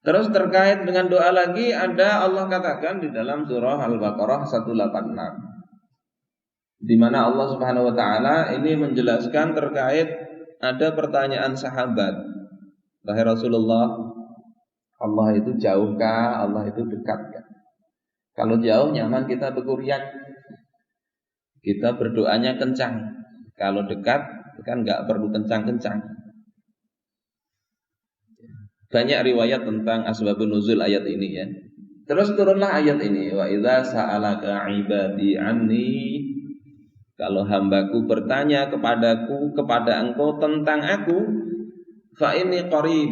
Terus terkait dengan doa lagi ada Allah katakan di dalam surah Al-Baqarah 186, di mana Allah Subhanahu wa taala ini menjelaskan terkait ada pertanyaan sahabat, wahai Rasulullah, Allah itu jauhkah? Allah itu dekatkah? Kalau jauh nyaman kita berkuryat, kita berdoanya kencang. Kalau dekat kan nggak perlu kencang-kencang. Banyak riwayat tentang asbabun nuzul ayat ini ya. Terus turunlah ayat ini, wa idza sa'alaka 'ibadi anni, kalau hambaku bertanya kepadaku, kepada engkau tentang aku, fa inni qarib.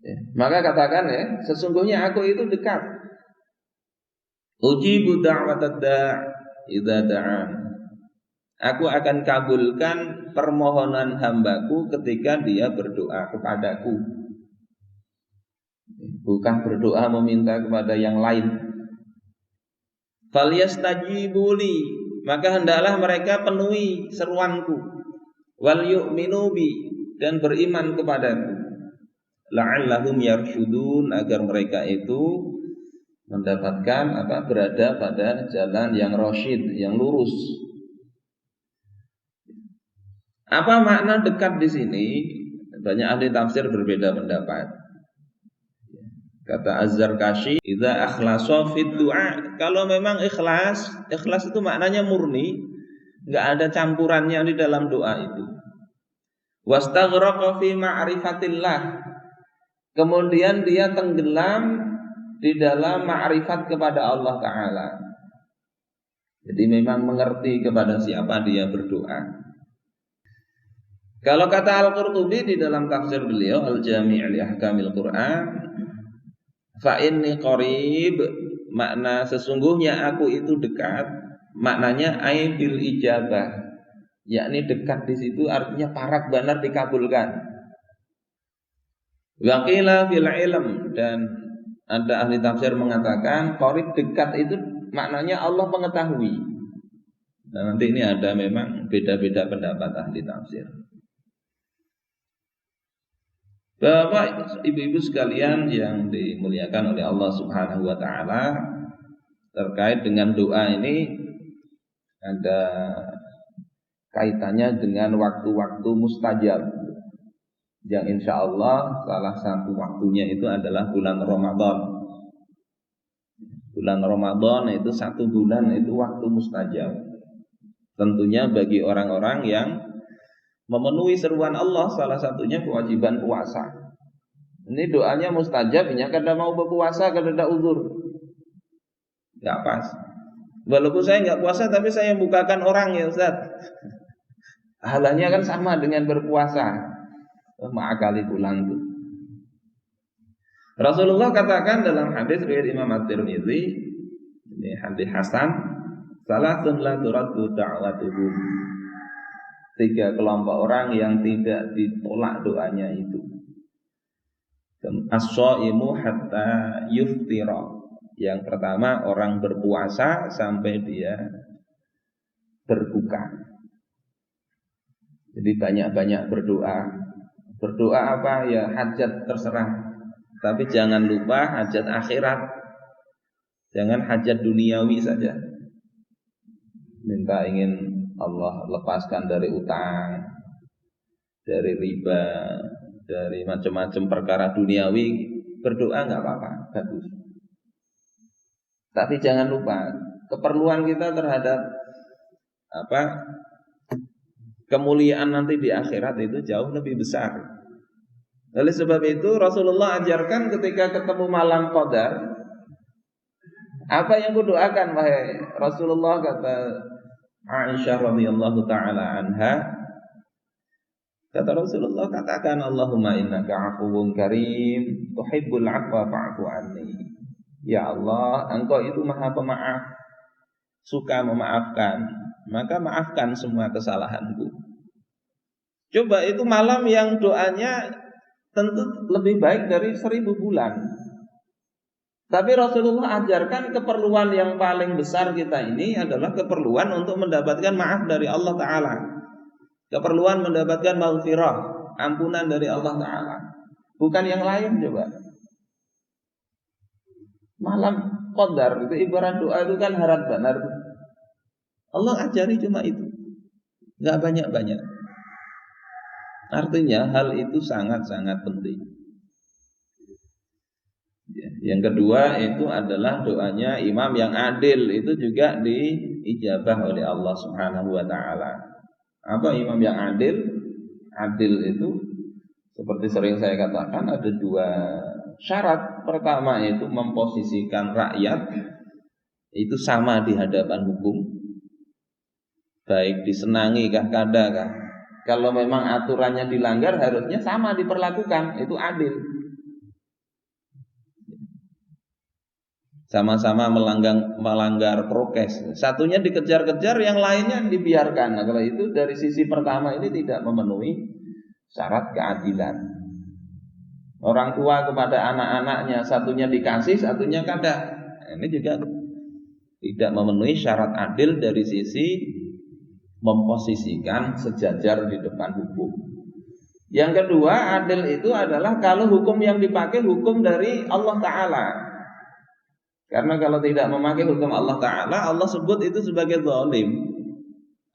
Ya, maka katakan ya, sesungguhnya aku itu dekat. Ujibu da'watad da' idza da'an. Aku akan kabulkan permohonan hambaku ketika dia berdoa kepadaku. Bukan berdoa meminta kepada yang lain. Falyastajibuli, maka hendaklah mereka penuhi seruanku. Wal yu'minu bi, dan beriman kepadaku. La'allahum yarsyudun, agar mereka itu mendapatkan berada pada jalan yang rasyid, yang lurus. Apa makna dekat di sini? Banyak ahli tafsir berbeda pendapat. Kata Az-Zarkashi, idza akhlasa fid du'a, kalau memang ikhlas itu maknanya murni, enggak ada campurannya di dalam doa itu. Wastaghraqa fi ma'rifatillah, kemudian dia tenggelam di dalam ma'rifat kepada Allah Ta'ala. Jadi memang mengerti kepada siapa dia berdoa. Kalau kata Al-Qurtubi di dalam tafsir beliau Al-Jami' li Ahkamil Quran, fa inni qarib, makna sesungguhnya aku itu dekat, maknanya ai bil ijabah, yakni dekat di situ artinya parak benar dikabulkan. Wa qila bil ilm, dan ada ahli tafsir mengatakan qarib dekat itu maknanya Allah mengetahui. Nah, nanti ini ada memang beda-beda pendapat ahli tafsir. Bapak, ibu-ibu sekalian yang dimuliakan oleh Allah Subhanahu wa taala, terkait dengan doa ini ada kaitannya dengan waktu-waktu mustajab, yang insya Allah salah satu waktunya itu adalah bulan Ramadan. Bulan Ramadan itu 1 bulan itu waktu mustajab. Tentunya bagi orang-orang yang memenuhi seruan Allah, salah satunya kewajiban puasa. Ini doanya mustajab, ya kada mau berpuasa, kada ada uzur, nggak pas. Walaupun saya nggak puasa, tapi saya bukakan orang ya Ustaz. Halanya kan sama dengan berpuasa. Ma'akali pulang tuh. Rasulullah katakan dalam hadis riwayat Imam At-Tirmidzi, ini hadis hasan, salatun la turaddu da'watuhum, 3 kelompok orang yang tidak ditolak doanya itu. As-shaimu hatta yuftira. Yang pertama orang berpuasa sampai dia berbuka. Jadi banyak-banyak berdoa. Berdoa apa ya, hajat terserah. Tapi jangan lupa hajat akhirat. Jangan hajat duniawi saja. Minta ingin Allah lepaskan dari utang, dari riba, dari macam-macam perkara duniawi, berdoa nggak apa-apa, bagus. Tapi jangan lupa keperluan kita terhadap kemuliaan nanti di akhirat itu jauh lebih besar. Oleh sebab itu Rasulullah ajarkan ketika ketemu malam qadar, apa yang kudoakan wahai Rasulullah, kata Aisyah radhiyallahu taala anha, kata Rasulullah, katakan Allahumma innaka afuwun karim tuhibbul afwa fa'fu anni. Ya Allah, engkau itu maha pemaaf, suka memaafkan, maka maafkan semua kesalahanku. Coba itu malam yang doanya tentu lebih baik dari 1000 bulan. Tapi Rasulullah ajarkan keperluan yang paling besar kita ini adalah keperluan untuk mendapatkan maaf dari Allah Ta'ala, keperluan mendapatkan maghfirah, ampunan dari Allah Ta'ala. bukan yang lain. Coba malam qadar itu ibarat doa itu kan harap benar. Allah ajari cuma itu, nggak banyak-banyak. Artinya hal itu sangat-sangat penting. Yang kedua itu adalah doanya imam yang adil, itu juga diijabah oleh Allah Subhanahu wa taala. Apa imam yang adil? Adil itu seperti sering saya katakan ada dua syarat. Pertama itu memposisikan rakyat itu sama di hadapan hukum, baik disenangi kah kada kah. Kalau memang aturannya dilanggar harusnya sama diperlakukan, itu adil. Sama-sama melanggar prokes. Satunya dikejar-kejar, yang lainnya dibiarkan. Nah, kalau itu dari sisi pertama ini tidak memenuhi syarat keadilan. Orang tua kepada anak-anaknya, satunya dikasih, satunya kada. Ini juga tidak memenuhi syarat adil dari sisi memposisikan sejajar di depan hukum. Yang kedua, adil itu adalah kalau hukum yang dipakai hukum dari Allah Ta'ala. Karena kalau tidak memakai hukum Allah Ta'ala, Allah sebut itu sebagai zalim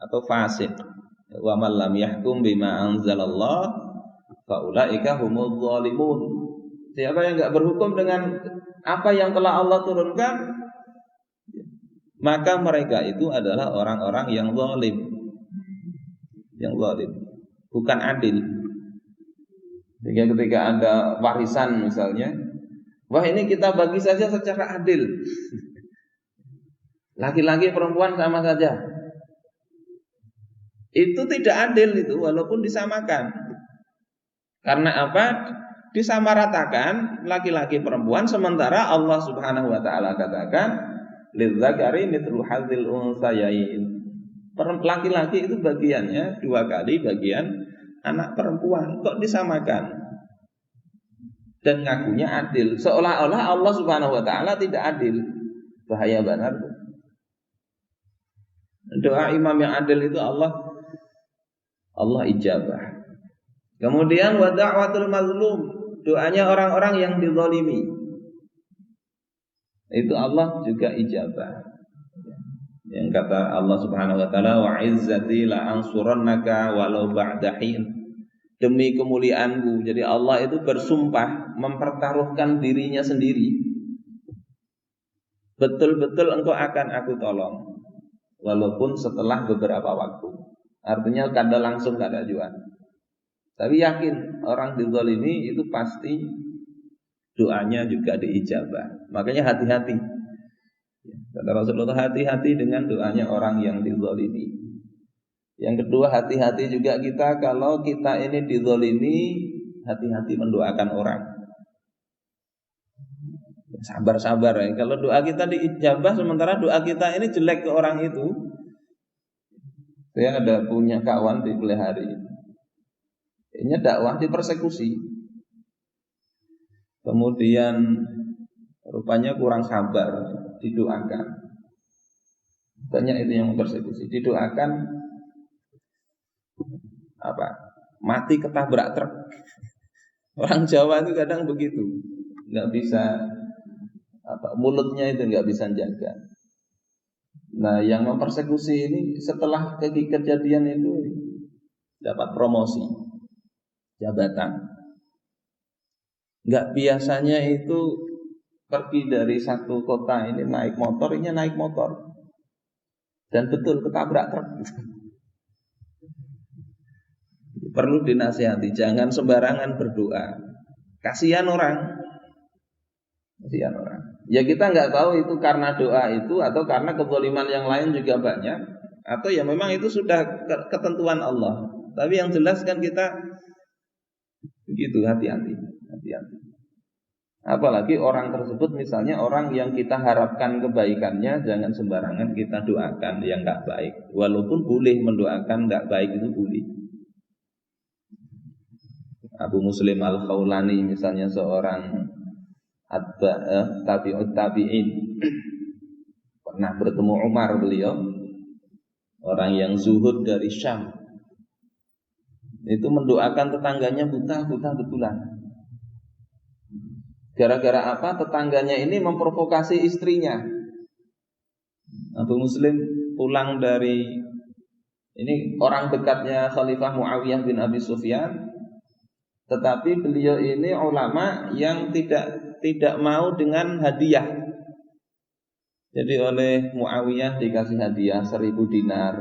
atau fasik. Wa man lam yahkum bima anzalallah fa ulaika humudz zalimun. Siapa yang enggak berhukum dengan apa yang telah Allah turunkan, maka mereka itu adalah orang-orang yang zalim. Yang zalim, bukan adil. Sehingga ketika ada warisan misalnya, wah ini kita bagi saja secara adil. Laki-laki perempuan sama saja. Itu tidak adil itu walaupun disamakan. Karena apa? Disamaratakan laki-laki perempuan, sementara Allah Subhanahu wa taala katakan lidzakari mithlu hadzil unsayain. Laki-laki itu bagiannya 2 kali bagian anak perempuan. Kok disamakan? Dan ngakunya adil, seolah-olah Allah Subhanahu wa taala tidak adil. Bahaya benar. Doa imam yang adil itu Allah ijabah. Kemudian wa da'watul mazlum, doanya orang-orang yang dizalimi, itu Allah juga ijabah. Yang kata Allah Subhanahu wa taala, wa izzati la ansurannaka walau ba'da hin. Demi kemuliaanku. Jadi Allah itu bersumpah mempertaruhkan dirinya sendiri. Betul-betul engkau akan aku tolong, walaupun setelah beberapa waktu. Artinya kada langsung, kada jual. Tapi yakin orang dizalimi itu pasti doanya juga diijabah. Makanya hati-hati. Kata Rasulullah, hati-hati dengan doanya orang yang dizalimi. Yang kedua, hati-hati juga kita kalau kita ini dizalimi, hati-hati mendoakan orang. Sabar-sabar ya. Kalau doa kita diijabah sementara doa kita ini jelek ke orang itu. Saya ada punya kawan di Pelihari. Ini dakwah dipersekusi. Kemudian rupanya kurang sabar, didoakan. Banyak itu yang mempersekusi, didoakan apa? Mati ketabrak truk. Orang Jawa itu kadang begitu, nggak bisa mulutnya itu nggak bisa jaga. Nah, yang mempersekusi ini setelah kejadian itu dapat promosi jabatan. Nggak biasanya itu pergi dari satu kota ini naik motor, ini naik motor. Dan betul ketabrak truk. Perlu dinasihati, jangan sembarangan berdoa. Kasihan orang. Kasihan orang. Ya kita nggak tahu itu karena doa itu atau karena kezaliman yang lain juga banyak, atau ya memang itu sudah ketentuan Allah. Tapi yang jelas kan kita begitu, hati-hati. Apalagi orang tersebut misalnya orang yang kita harapkan kebaikannya, jangan sembarangan kita doakan yang nggak baik. Walaupun boleh mendoakan nggak baik itu boleh. Abu Muslim Al-Khawlani misalnya seorang tabi'in, pernah bertemu Umar, beliau orang yang zuhud dari Syam, itu mendoakan tetangganya buta betulan. Gara-gara apa? Tetangganya ini memprovokasi istrinya. Abu Muslim pulang dari, ini orang dekatnya Khalifah Muawiyah bin Abi Sufyan, tetapi beliau ini ulama yang tidak mau dengan hadiah. Jadi oleh Muawiyah dikasih hadiah 1.000 dinar.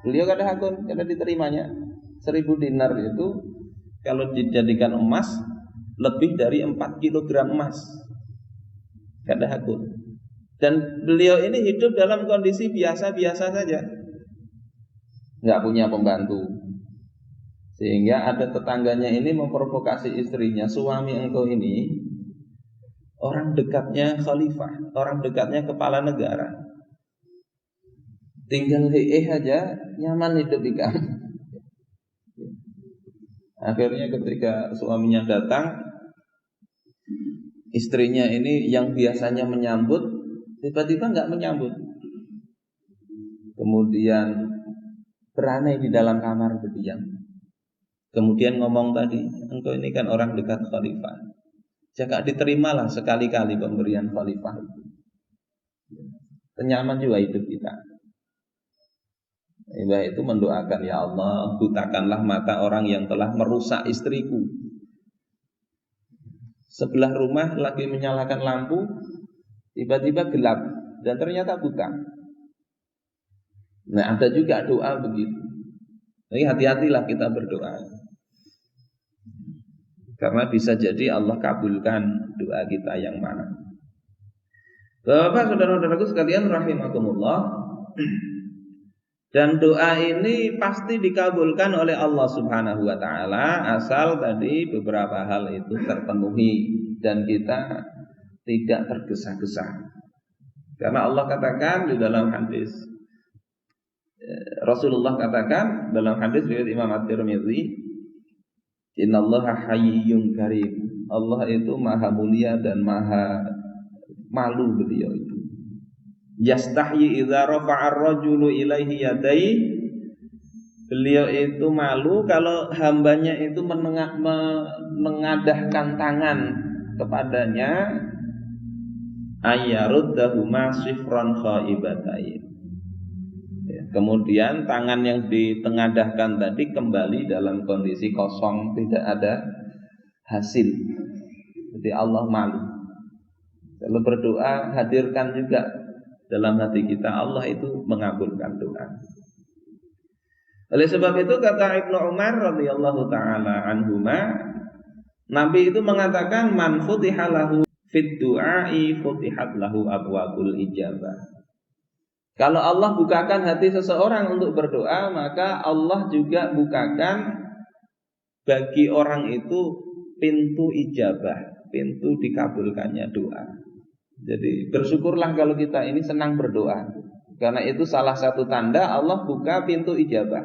Beliau kada hakun, kada diterimanya. 1.000 dinar itu kalau dijadikan emas lebih dari 4 kilogram emas. Kada hakun. Dan beliau ini hidup dalam kondisi biasa-biasa saja, nggak punya pembantu. Sehingga ada tetangganya ini memprovokasi istrinya, suami engkau ini orang dekatnya khalifah, orang dekatnya kepala negara, tinggal aja nyaman hidup di kamu. Akhirnya ketika suaminya datang, istrinya ini yang biasanya menyambut tiba-tiba nggak menyambut. Kemudian beranai di dalam kamar berdiam. Kemudian ngomong tadi, engkau ini kan orang dekat khalifah, jangan diterimalah sekali-kali pemberian khalifah itu. Nyaman juga hidup kita. Ibadah itu mendoakan, ya Allah, butakanlah mata orang yang telah merusak istriku. Sebelah rumah lagi menyalakan lampu, tiba-tiba gelap dan ternyata buta. Nah, ada juga doa begitu. Jadi hati-hatilah kita berdoa, karena bisa jadi Allah kabulkan doa kita yang mana. Bapak, saudara-saudaraku sekalian rahimakumullah, dan doa ini pasti dikabulkan oleh Allah Subhanahu wa taala asal tadi beberapa hal itu terpenuhi dan kita tidak tergesa-gesa. Karena Allah katakan di dalam hadis, Rasulullah katakan dalam hadis riwayat Imam At-Tirmidzi, innallaha hayyun karim. Allah itu maha mulia dan maha malu beliau itu. Yastahyi idza rafa'a ar-rajulu ilaihi yadai. Beliau itu malu kalau hambanya itu mengadahkan tangan kepadanya, ayyaruddahuma sifran khaibatain. Kemudian tangan yang ditengadahkan tadi kembali dalam kondisi kosong, tidak ada hasil. Jadi Allah malu. Kalau berdoa, hadirkan juga dalam hati kita, Allah itu mengabulkan doa. Oleh sebab itu kata Ibnu Umar radhiyallahu taala anhuma, Nabi itu mengatakan, man futiha lahu fid du'ai futihat lahu abwabul ijabah. Kalau Allah bukakan hati seseorang untuk berdoa, maka Allah juga bukakan bagi orang itu pintu ijabah, pintu dikabulkannya doa. Jadi bersyukurlah kalau kita ini senang berdoa, karena itu salah satu tanda Allah buka pintu ijabah.